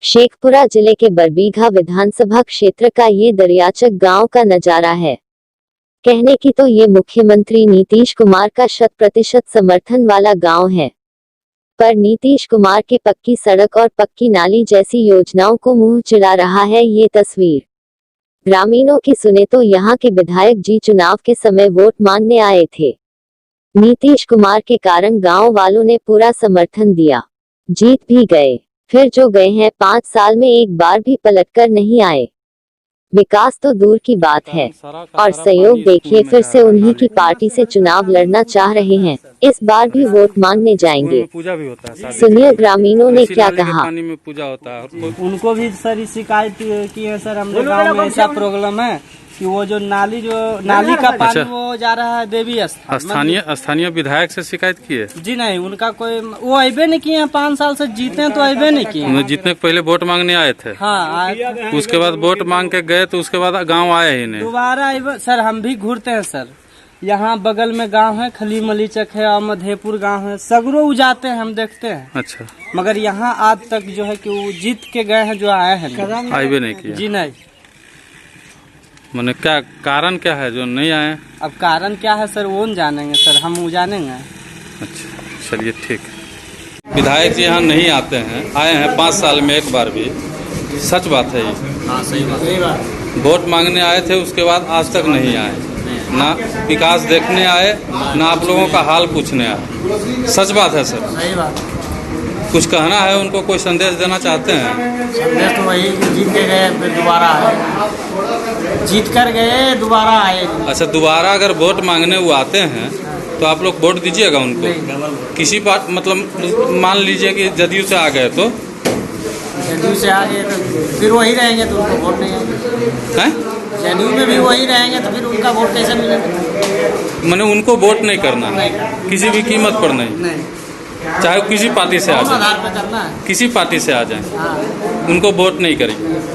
शेखपुरा जिले के बरबीघा विधानसभा क्षेत्र का ये दरियाचक गांव का नजारा है। कहने की तो ये मुख्यमंत्री नीतीश कुमार का 100% समर्थन वाला गांव है, पर नीतीश कुमार के पक्की सड़क और पक्की नाली जैसी योजनाओं को मुंह चिढ़ा रहा है ये तस्वीर। ग्रामीणों की सुने तो यहाँ के विधायक जी चुनाव के समय वोट मांगने आए थे। नीतीश कुमार के कारण गांव वालों ने पूरा समर्थन दिया, जीत भी गए। फिर जो गए हैं 5 साल में एक बार भी पलटकर नहीं आए। विकास तो दूर की बात है और सहयोग देखिए, फिर से उन्हीं की पार्टी से चुनाव लड़ना चाह रहे हैं। इस बार भी वोट मांगने जाएंगे। पूजा भी होता है। सुनिए ग्रामीणों ने क्या कहा। पानी में पूजा होता है। उनको भी सर शिकायत की है सर, हमने गाँव में ऐसा प्रॉब्लम है कि वो जो नाली का पानी वो जा रहा है देवी स्थानीय विधायक से शिकायत की है? जी नहीं, उनका कोई वो अबे नहीं किए हैं। 5 साल से जीते हैं तो अबे नहीं किए। जीतने के पहले वोट मांगने आए थे। हाँ आए थे। उसके बाद वोट मांग के गए तो उसके बाद गांव आए ही नहीं। दोबारा सर हम भी घूरते हैं सर। यहाँ बगल में गांव है, खली मलीचक है और मधेपुर गांव है, सगरो उजाते हैं, हम देखते हैं। अच्छा, मगर यहाँ आज तक जो है कि वो जीत के गए हैं, जो आए हैं आए नहीं किया। जी नहीं। मैंने क्या कारण क्या है जो नहीं आए? अब कारण क्या है सर वो जानेंगे सर, हम वो जानेंगे। अच्छा चलिए ठीक है। विधायक जी यहाँ नहीं आते हैं, आए हैं 5 साल में एक बार भी। सच बात है ये? हाँ सही बात। वोट मांगने आए थे, उसके बाद आज तक नहीं आए, ना विकास देखने आए, ना आप लोगों का हाल पूछने आए। सच बात है सर? सही बात। कुछ कहना है उनको, कोई संदेश देना चाहते हैं? संदेश तो वही, जीत के गए फिर दोबारा आए, जीत कर गए दोबारा आए। अच्छा, दोबारा अगर वोट मांगने वो आते हैं तो आप लोग वोट दीजिएगा उनको? किसी पार्टी मतलब मान लीजिए कि जदयू से आ गए तो? जदयू से आ गए तो फिर वही रहेंगे तो उनको वोट नहीं आएंगे। जदयू में भी वही रहेंगे तो फिर उनका वोट कैसे मिलेगा? मैंने उनको वोट नहीं करना है, किसी भी कीमत पर नहीं, चाहे किसी पार्टी से आ जाए, आधार पे करना है। किसी पार्टी से आ जाए, उनको वोट नहीं करेंगे।